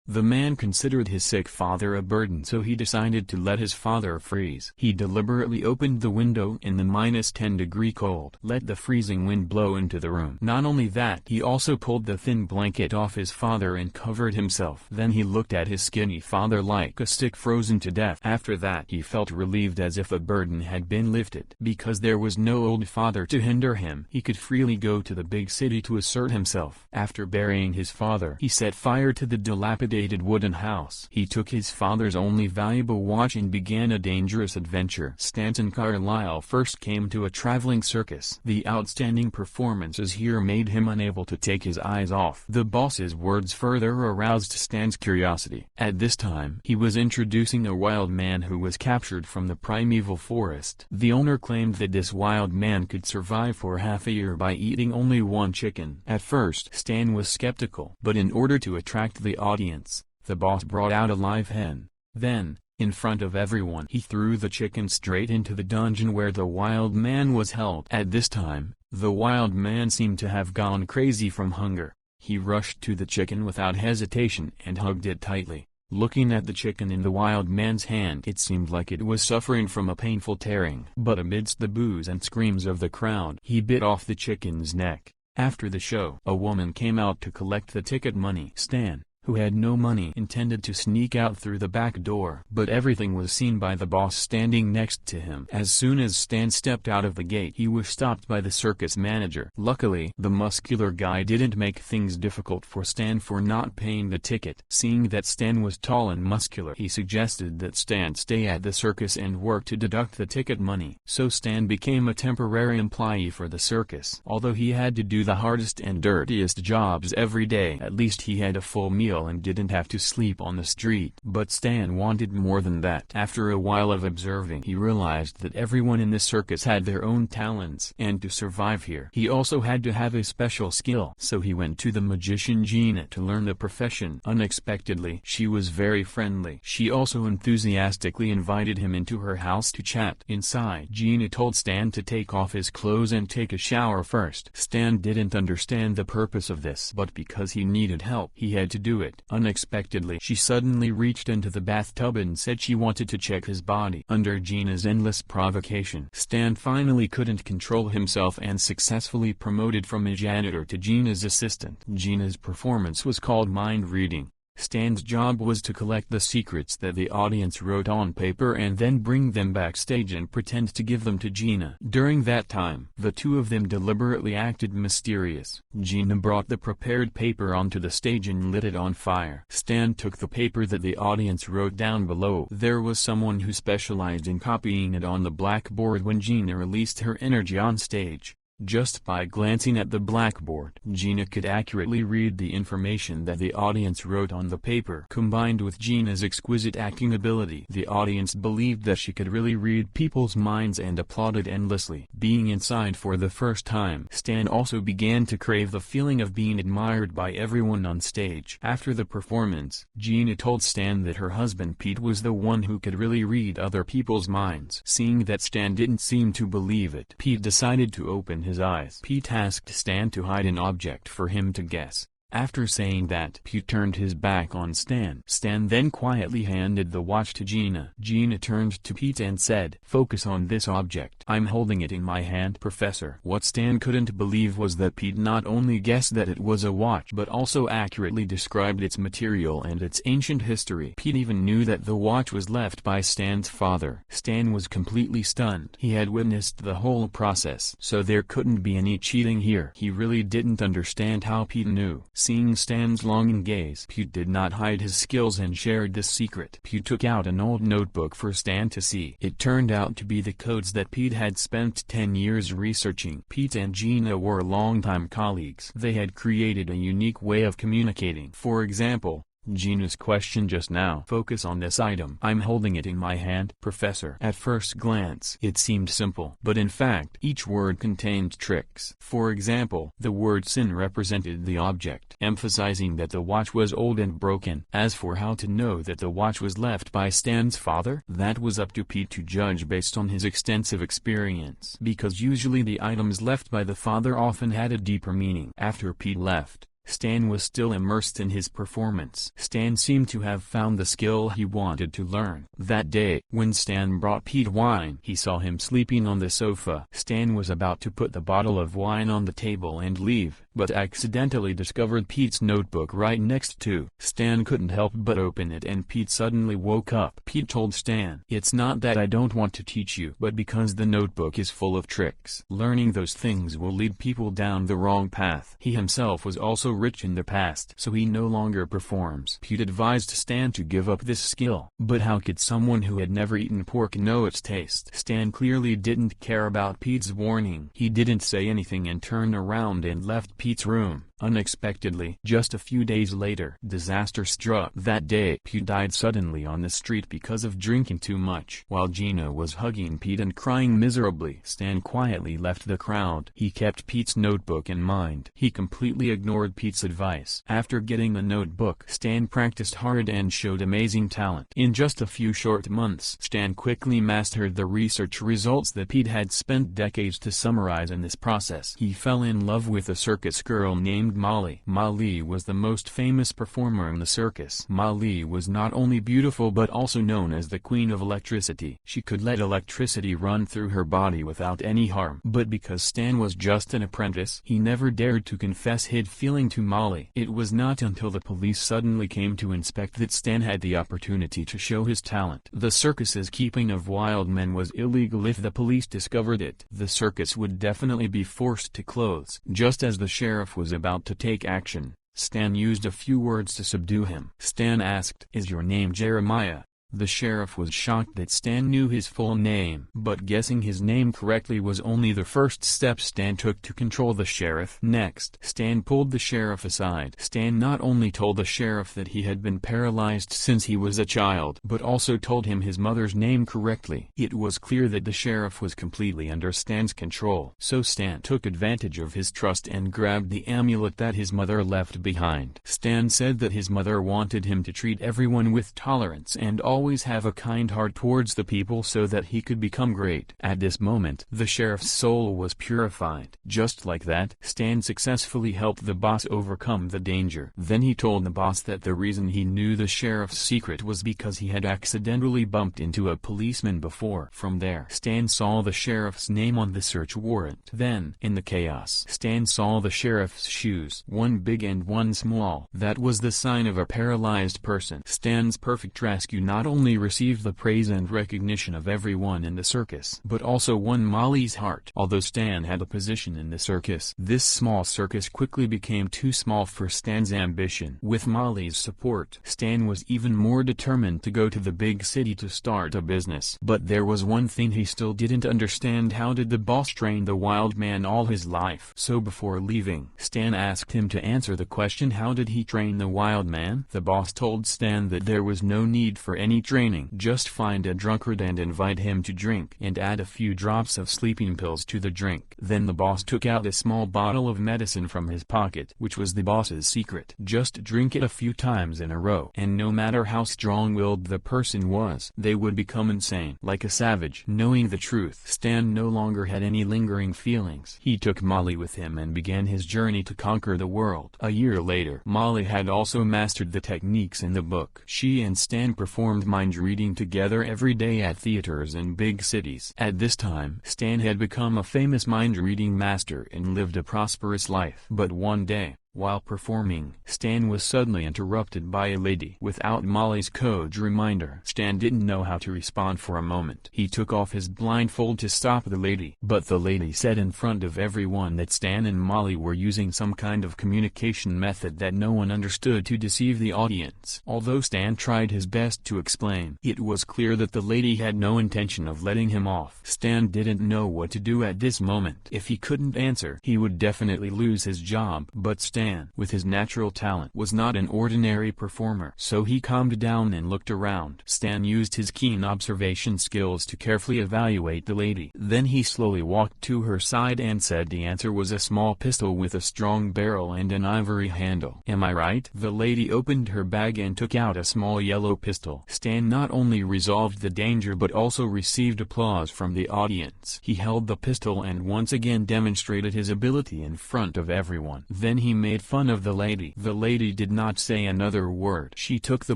The man considered his sick father a burden, so he decided to let his father freeze. He deliberately opened the window in the -10-degree cold, let the freezing wind blow into the room. Not only that, he also pulled the thin blanket off his father and covered himself. Then he looked at his skinny father like a stick frozen to death. After that he felt relieved, as if a burden had been lifted. Because there was no old father to hinder him, he could freely go to the big city to assert himself. After burying his father, he set fire to the dilapidated wooden house. He took his father's only valuable watch and began a dangerous adventure. Stanton Carlyle first came to a traveling circus. The outstanding performances here made him unable to take his eyes off. The boss's words further aroused Stan's curiosity. At this time, he was introducing a wild man who was captured from the primeval forest. The owner claimed that this wild man could survive for half a year by eating only one chicken. At first, Stan was skeptical, but in order to attract the audience, the boss brought out a live hen. Then, in front of everyone, he threw the chicken straight into the dungeon where the wild man was held. At this time, the wild man seemed to have gone crazy from hunger. He rushed to the chicken without hesitation and hugged it tightly. Looking at the chicken in the wild man's hand, it seemed like it was suffering from a painful tearing. But amidst the boos and screams of the crowd, he bit off the chicken's neck. After the show, a woman came out to collect the ticket money. Stan, who had no money, intended to sneak out through the back door, but everything was seen by the boss standing next to him. As soon as Stan stepped out of the gate, he was stopped by the circus manager. Luckily, the muscular guy didn't make things difficult for Stan for not paying the ticket. Seeing that Stan was tall and muscular, he suggested that Stan stay at the circus and work to deduct the ticket money. So Stan became a temporary employee for the circus. Although he had to do the hardest and dirtiest jobs every day, at least he had a full meal and didn't have to sleep on the street. But Stan wanted more than that. After a while of observing, he realized that everyone in the circus had their own talents, and to survive here, he also had to have a special skill. So he went to the magician Gina to learn the profession. Unexpectedly, she was very friendly. She also enthusiastically invited him into her house to chat. Inside, Gina told Stan to take off his clothes and take a shower first. Stan didn't understand the purpose of this, but because he needed help, he had to do it. Unexpectedly, she suddenly reached into the bathtub and said she wanted to check his body. Under Gina's endless provocation, Stan finally couldn't control himself and successfully promoted from a janitor to Gina's assistant. Gina's performance was called mind reading. Stan's job was to collect the secrets that the audience wrote on paper and then bring them backstage and pretend to give them to Gina. During that time, the two of them deliberately acted mysterious. Gina brought the prepared paper onto the stage and lit it on fire. Stan took the paper that the audience wrote down below. There was someone who specialized in copying it on the blackboard. When Gina released her energy on stage, just by glancing at the blackboard, Gina could accurately read the information that the audience wrote on the paper. Combined with Gina's exquisite acting ability, the audience believed that she could really read people's minds and applauded endlessly. Being inside for the first time, Stan also began to crave the feeling of being admired by everyone on stage. After the performance, Gina told Stan that her husband Pete was the one who could really read other people's minds. Seeing that Stan didn't seem to believe it, Pete decided to open his eyes. Pete asked Stan to hide an object for him to guess. After saying that, Pete turned his back on Stan. Stan then quietly handed the watch to Gina. Gina turned to Pete and said, "Focus on this object. I'm holding it in my hand, Professor." What Stan couldn't believe was that Pete not only guessed that it was a watch but also accurately described its material and its ancient history. Pete even knew that the watch was left by Stan's father. Stan was completely stunned. He had witnessed the whole process, so there couldn't be any cheating here. He really didn't understand how Pete knew. Seeing Stan's longing gaze, Pete did not hide his skills and shared this secret. Pete took out an old notebook for Stan to see. It turned out to be the codes that Pete had spent 10 years researching. Pete and Gina were longtime colleagues. They had created a unique way of communicating. For example, Gina's question just now. "Focus on this item. I'm holding it in my hand, Professor." At first glance, it seemed simple, but in fact, each word contained tricks. For example, the word sin represented the object, emphasizing that the watch was old and broken. As for how to know that the watch was left by Stan's father, that was up to Pete to judge based on his extensive experience, because usually the items left by the father often had a deeper meaning. After Pete left, Stan was still immersed in his performance. Stan seemed to have found the skill he wanted to learn. That day, when Stan brought Pete wine, he saw him sleeping on the sofa. Stan was about to put the bottle of wine on the table and leave, but accidentally discovered Pete's notebook right next to. Stan couldn't help but open it, and Pete suddenly woke up. Pete told Stan, "It's not that I don't want to teach you, but because the notebook is full of tricks. Learning those things will lead people down the wrong path." He himself was also rich in the past, so he no longer performs. Pete advised Stan to give up this skill. But how could someone who had never eaten pork know its taste? Stan clearly didn't care about Pete's warning. He didn't say anything and turned around and left Pete's room. Unexpectedly, just a few days later, disaster struck. That day, Pete died suddenly on the street because of drinking too much. While Gina was hugging Pete and crying miserably, Stan quietly left the crowd. He kept Pete's notebook in mind. He completely ignored Pete's advice. After getting the notebook, Stan practiced hard and showed amazing talent. In just a few short months, Stan quickly mastered the research results that Pete had spent decades to summarize in this process. He fell in love with a circus girl named Molly. Molly was the most famous performer in the circus. Molly was not only beautiful but also known as the Queen of Electricity. She could let electricity run through her body without any harm. But because Stan was just an apprentice, he never dared to confess his feeling to Molly. It was not until the police suddenly came to inspect that Stan had the opportunity to show his talent. The circus's keeping of wild men was illegal. If the police discovered it, the circus would definitely be forced to close. Just as the sheriff was about to take action, Stan used a few words to subdue him. Stan asked, "Is your name Jeremiah?" The sheriff was shocked that Stan knew his full name. But guessing his name correctly was only the first step Stan took to control the sheriff. Next, Stan pulled the sheriff aside. Stan not only told the sheriff that he had been paralyzed since he was a child, but also told him his mother's name correctly. It was clear that the sheriff was completely under Stan's control. So Stan took advantage of his trust and grabbed the amulet that his mother left behind. Stan said that his mother wanted him to treat everyone with tolerance and always have a kind heart towards the people so that he could become great. At this moment, the sheriff's soul was purified. Just like that, Stan successfully helped the boss overcome the danger. Then he told the boss that the reason he knew the sheriff's secret was because he had accidentally bumped into a policeman before. From there, Stan saw the sheriff's name on the search warrant. Then, in the chaos, Stan saw the sheriff's shoes, one big and one small. That was the sign of a paralyzed person. Stan's perfect rescue not only received the praise and recognition of everyone in the circus, but also won Molly's heart. Although Stan had a position in the circus, this small circus quickly became too small for Stan's ambition. With Molly's support, Stan was even more determined to go to the big city to start a business. But there was one thing he still didn't understand: how did the boss train the wild man all his life? So before leaving, Stan asked him to answer the question, how did he train the wild man? The boss told Stan that there was no need for any training. Just find a drunkard and invite him to drink, and add a few drops of sleeping pills to the drink. Then the boss took out a small bottle of medicine from his pocket, which was the boss's secret. Just drink it a few times in a row, and no matter how strong-willed the person was, they would become insane, like a savage. Knowing the truth, Stan no longer had any lingering feelings. He took Molly with him and began his journey to conquer the world. A year later, Molly had also mastered the techniques in the book. She and Stan performed mind reading together every day at theaters in big cities. At this time, Stan had become a famous mind-reading master and lived a prosperous life. But one day, while performing, Stan was suddenly interrupted by a lady. Without Molly's code reminder, Stan didn't know how to respond for a moment. He took off his blindfold to stop the lady, but the lady said in front of everyone that Stan and Molly were using some kind of communication method that no one understood to deceive the audience. Although Stan tried his best to explain, it was clear that the lady had no intention of letting him off. Stan didn't know what to do at this moment. If he couldn't answer, he would definitely lose his job. But Stan, with his natural talent, was not an ordinary performer. So he calmed down and looked around. Stan used his keen observation skills to carefully evaluate the lady. Then he slowly walked to her side and said the answer was a small pistol with a strong barrel and an ivory handle. Am I right? The lady opened her bag and took out a small yellow pistol. Stan not only resolved the danger but also received applause from the audience. He held the pistol and once again demonstrated his ability in front of everyone. Then he made made fun of the lady. The lady did not say another word. She took the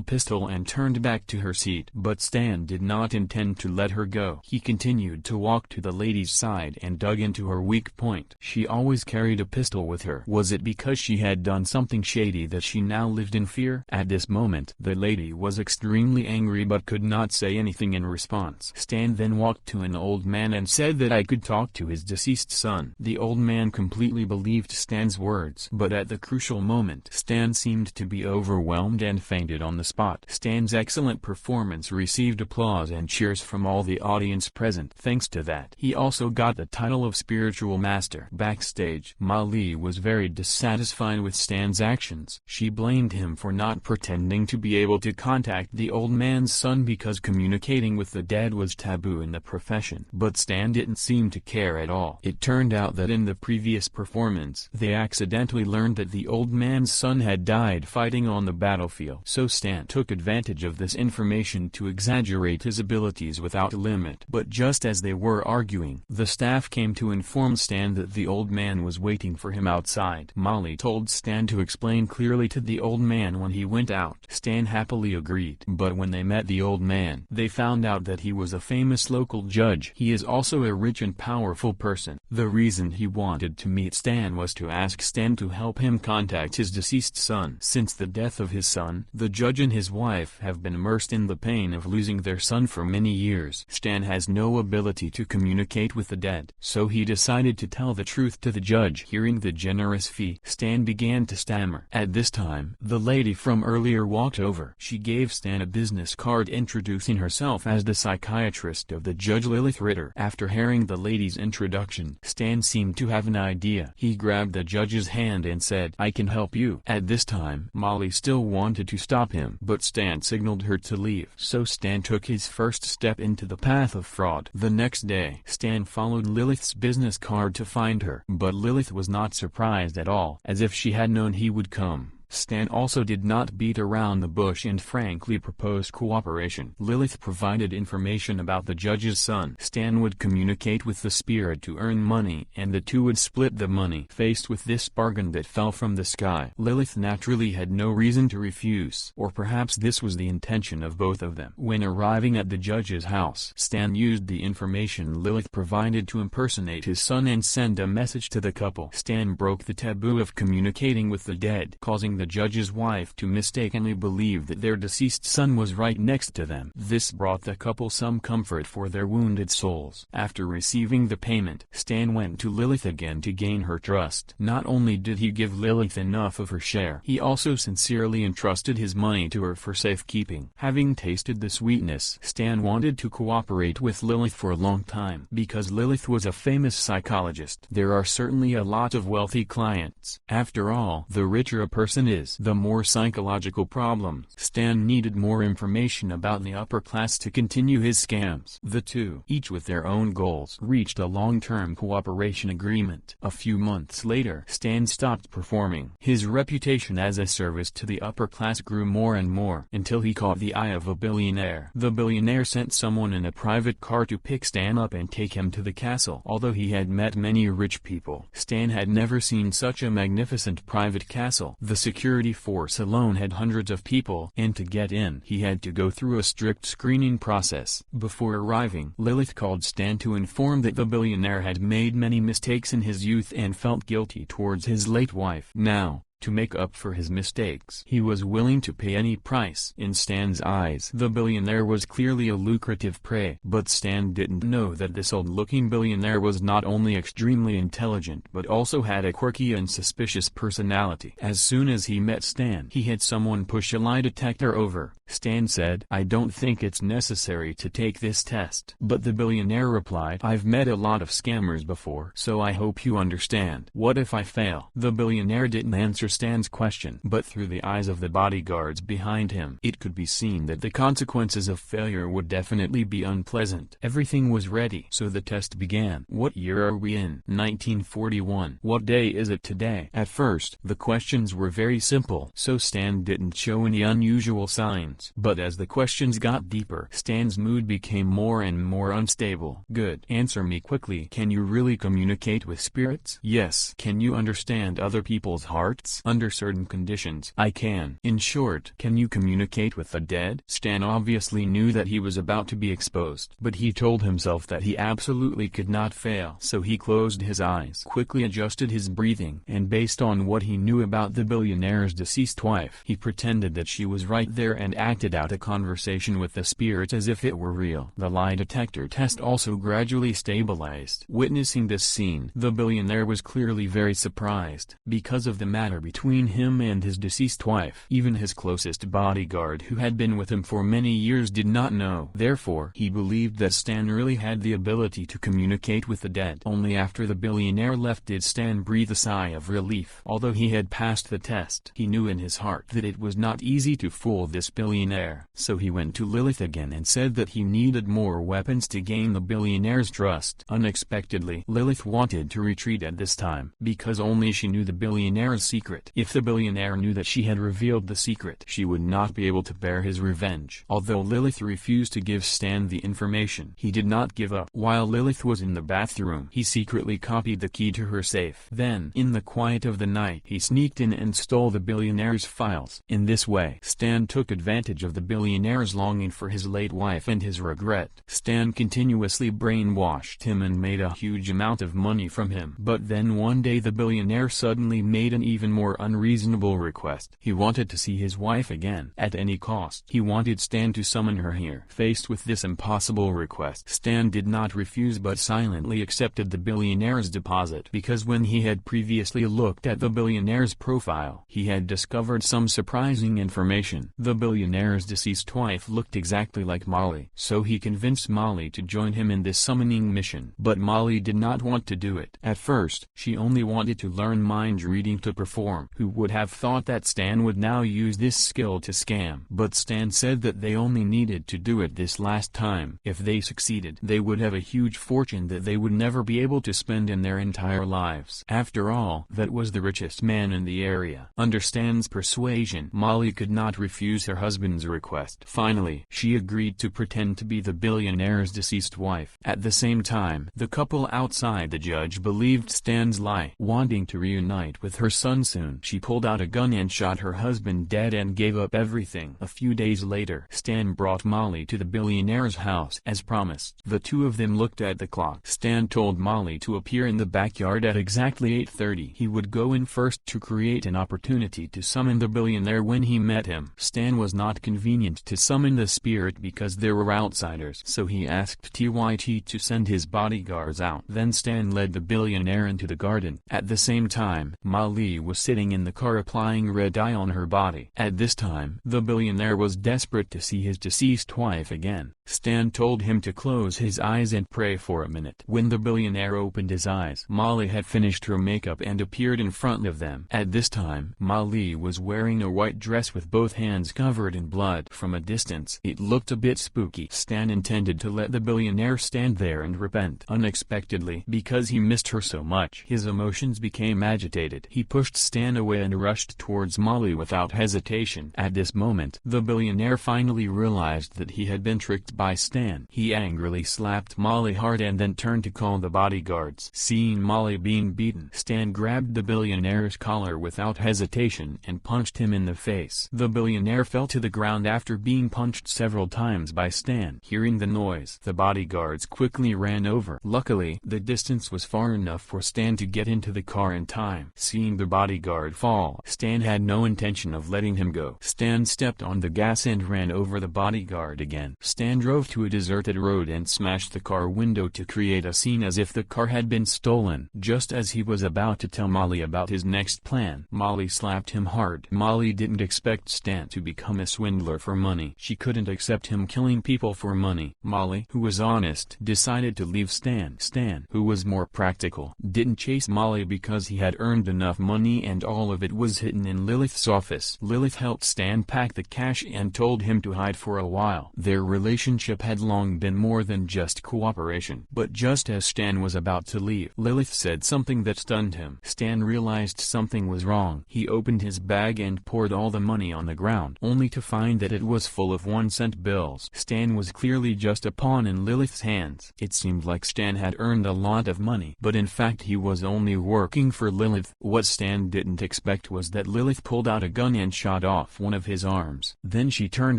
pistol and turned back to her seat. But Stan did not intend to let her go. He continued to walk to the lady's side and dug into her weak point. She always carried a pistol with her. Was it because she had done something shady that she now lived in fear? At this moment, the lady was extremely angry but could not say anything in response. Stan then walked to an old man and said that I could talk to his deceased son. The old man completely believed Stan's words, but at the crucial moment, Stan seemed to be overwhelmed and fainted on the spot. Stan's excellent performance received applause and cheers from all the audience present. Thanks to that, he also got the title of spiritual master. Backstage, Molly was very dissatisfied with Stan's actions. She blamed him for not pretending to be able to contact the old man's son because communicating with the dead was taboo in the profession. But Stan didn't seem to care at all. It turned out that in the previous performance, they accidentally learned that the old man's son had died fighting on the battlefield. So Stan took advantage of this information to exaggerate his abilities without limit. But just as they were arguing, the staff came to inform Stan that the old man was waiting for him outside. Molly told Stan to explain clearly to the old man when he went out. Stan happily agreed. But when they met the old man, they found out that he was a famous local judge. He is also a rich and powerful person. The reason he wanted to meet Stan was to ask Stan to help him contact his deceased son. Since the death of his son, the judge and his wife have been immersed in the pain of losing their son for many years. Stan has no ability to communicate with the dead, so he decided to tell the truth to the judge. Hearing the generous fee, Stan began to stammer. At this time, the lady from earlier walked over. She gave Stan a business card introducing herself as the psychiatrist of the judge Lilith Ritter. After hearing the lady's introduction, Stan seemed to have an idea. He grabbed the judge's hand and said, "I can help you." At this time, Molly still wanted to stop him, but Stan signaled her to leave. So Stan took his first step into the path of fraud. The next day, Stan followed Lilith's business card to find her. But Lilith was not surprised at all, as if she had known he would come. Stan also did not beat around the bush and frankly proposed cooperation. Lilith provided information about the judge's son. Stan would communicate with the spirit to earn money and the two would split the money. Faced with this bargain that fell from the sky, Lilith naturally had no reason to refuse. Or perhaps this was the intention of both of them. When arriving at the judge's house, Stan used the information Lilith provided to impersonate his son and send a message to the couple. Stan broke the taboo of communicating with the dead, causing the judge's wife to mistakenly believe that their deceased son was right next to them. This brought the couple some comfort for their wounded souls. After receiving the payment, Stan went to Lilith again to gain her trust. Not only did he give Lilith enough of her share, he also sincerely entrusted his money to her for safekeeping. Having tasted the sweetness, Stan wanted to cooperate with Lilith for a long time. Because Lilith was a famous psychologist, there are certainly a lot of wealthy clients. After all, the richer a person is, the more psychological problems. Stan needed more information about the upper class to continue his scams. The two, each with their own goals, reached a long-term cooperation agreement. A few months later, Stan stopped performing. His reputation as a service to the upper class grew more and more, until he caught the eye of a billionaire. The billionaire sent someone in a private car to pick Stan up and take him to the castle. Although he had met many rich people, Stan had never seen such a magnificent private castle. The security force alone had hundreds of people, and to get in, he had to go through a strict screening process. Before arriving, Lilith called Stan to inform that the billionaire had made many mistakes in his youth and felt guilty towards his late wife. Now, to make up for his mistakes, he was willing to pay any price. In Stan's eyes, the billionaire was clearly a lucrative prey. But Stan didn't know that this old-looking billionaire was not only extremely intelligent but also had a quirky and suspicious personality. As soon as he met Stan, he had someone push a lie detector over. Stan said, "I don't think it's necessary to take this test." But the billionaire replied, "I've met a lot of scammers before, so I hope you understand. What if I fail?" The billionaire didn't answer Stan's question, but through the eyes of the bodyguards behind him, it could be seen that the consequences of failure would definitely be unpleasant. Everything was ready, so the test began. What year are we in? 1941. What day is it today? At first, the questions were very simple, so Stan didn't show any unusual signs. But as the questions got deeper, Stan's mood became more and more unstable. Good. Answer me quickly. Can you really communicate with spirits? Yes. Can you understand other people's hearts? Under certain conditions I can. In short, can you communicate with the dead? Stan obviously knew that he was about to be exposed, but he told himself that he absolutely could not fail. So he closed his eyes, quickly adjusted his breathing, and based on what he knew about the billionaire's deceased wife, he pretended that she was right there and acted out a conversation with the spirits as if it were real. The lie detector test also gradually stabilized. Witnessing this scene, the billionaire was clearly very surprised, because of the matter between him and his deceased wife. Even his closest bodyguard who had been with him for many years did not know. Therefore, he believed that Stan really had the ability to communicate with the dead. Only after the billionaire left did Stan breathe a sigh of relief. Although he had passed the test, he knew in his heart that it was not easy to fool this billionaire. So he went to Lilith again and said that he needed more weapons to gain the billionaire's trust. Unexpectedly, Lilith wanted to retreat at this time, because only she knew the billionaire's secret. If the billionaire knew that she had revealed the secret, she would not be able to bear his revenge. Although Lilith refused to give Stan the information, he did not give up. While Lilith was in the bathroom, he secretly copied the key to her safe. Then, in the quiet of the night, he sneaked in and stole the billionaire's files. In this way, Stan took advantage of the billionaire's longing for his late wife and his regret. Stan continuously brainwashed him and made a huge amount of money from him. But then one day the billionaire suddenly made an even more unreasonable request. He wanted to see his wife again, at any cost. He wanted Stan to summon her here. Faced with this impossible request, Stan did not refuse but silently accepted the billionaire's deposit, because when he had previously looked at the billionaire's profile, he had discovered some surprising information. The billionaire's deceased wife looked exactly like Molly, so he convinced Molly to join him in this summoning mission. But Molly did not want to do it. At first, she only wanted to learn mind reading to perform. Who would have thought that Stan would now use this skill to scam? But Stan said that they only needed to do it this last time. If they succeeded, they would have a huge fortune that they would never be able to spend in their entire lives. After all, that was the richest man in the area. Under Stan's persuasion, Molly could not refuse her husband's request. Finally, she agreed to pretend to be the billionaire's deceased wife. At the same time, the couple outside the judge believed Stan's lie. Wanting to reunite with her son soon, she pulled out a gun and shot her husband dead and gave up everything. A few days later, Stan brought Molly to the billionaire's house. As promised, the two of them looked at the clock. Stan told Molly to appear in the backyard at exactly 8:30. He would go in first to create an opportunity to summon the billionaire when he met him. Stan was not convenient to summon the spirit because there were outsiders, so he asked TYT to send his bodyguards out. Then Stan led the billionaire into the garden. At the same time, Molly was sitting in the car applying red dye on her body. At this time, the billionaire was desperate to see his deceased wife again. Stan told him to close his eyes and pray for a minute. When the billionaire opened his eyes, Molly had finished her makeup and appeared in front of them. At this time, Molly was wearing a white dress with both hands covered in blood. From a distance, it looked a bit spooky. Stan intended to let the billionaire stand there and repent. Unexpectedly, because he missed her so much, his emotions became agitated. He pushed Stan away and rushed towards Molly without hesitation. At this moment, the billionaire finally realized that he had been tricked by Stan. He angrily slapped Molly hard and then turned to call the bodyguards. Seeing Molly being beaten, Stan grabbed the billionaire's collar without hesitation and punched him in the face. The billionaire fell to the ground after being punched several times by Stan. Hearing the noise, the bodyguards quickly ran over. Luckily, the distance was far enough for Stan to get into the car in time. Seeing the bodyguard fall, Stan had no intention of letting him go. Stan stepped on the gas and ran over the bodyguard again. Stan drove to a deserted road and smashed the car window to create a scene as if the car had been stolen. Just as he was about to tell Molly about his next plan, Molly slapped him hard. Molly didn't expect Stan to become a swindler for money. She couldn't accept him killing people for money. Molly, who was honest, decided to leave Stan. Stan, who was more practical, didn't chase Molly because he had earned enough money and all of it was hidden in Lilith's office. Lilith helped Stan pack the cash and told him to hide for a while. Their relationship had long been more than just cooperation. But just as Stan was about to leave, Lilith said something that stunned him. Stan realized something was wrong. He opened his bag and poured all the money on the ground, only to find that it was full of 1-cent bills. Stan was clearly just a pawn in Lilith's hands. It seemed like Stan had earned a lot of money, but in fact he was only working for Lilith. What Stan didn't didn't expect was that Lilith pulled out a gun and shot off one of his arms. Then she turned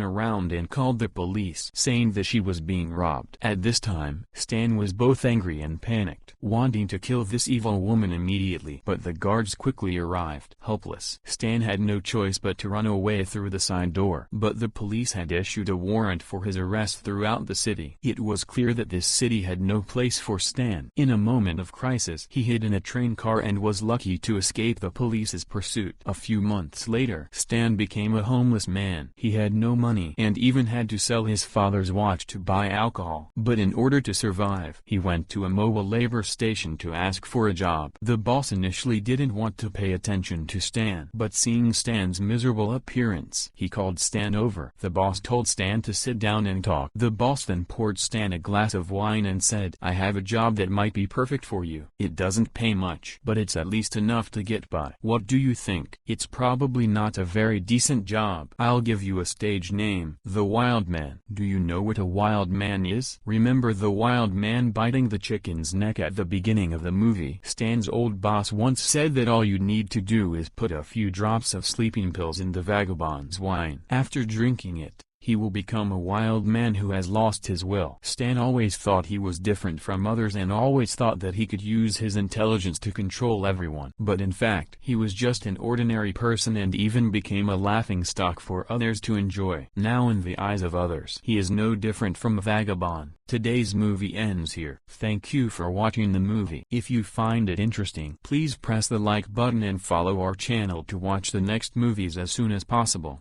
around and called the police, saying that she was being robbed. At this time, Stan was both angry and panicked, wanting to kill this evil woman immediately. But the guards quickly arrived. Helpless, Stan had no choice but to run away through the side door. But the police had issued a warrant for his arrest throughout the city. It was clear that this city had no place for Stan. In a moment of crisis, he hid in a train car and was lucky to escape the police's pursuit. A few months later, Stan became a homeless man. He had no money and even had to sell his father's watch to buy alcohol. But in order to survive, he went to a mobile labor station to ask for a job. The boss initially didn't want to pay attention to Stan, but seeing Stan's miserable appearance, he called Stan over. The boss told Stan to sit down and talk. The boss then poured Stan a glass of wine and said, "I have a job that might be perfect for you. It doesn't pay much, but it's at least enough to get by. What do you think?" "It's probably not a very decent job. I'll give you a stage name, the Wild Man." "Do you know what a wild man is?" "Remember the wild man biting the chicken's neck at the beginning of the movie?" Stan's old boss once said that all you need to do is put a few drops of sleeping pills in the vagabond's wine. After drinking it, he will become a wild man who has lost his will. Stan always thought he was different from others and always thought that he could use his intelligence to control everyone. But in fact, he was just an ordinary person and even became a laughingstock for others to enjoy. Now in the eyes of others, he is no different from a vagabond. Today's movie ends here. Thank you for watching the movie. If you find it interesting, please press the like button and follow our channel to watch the next movies as soon as possible.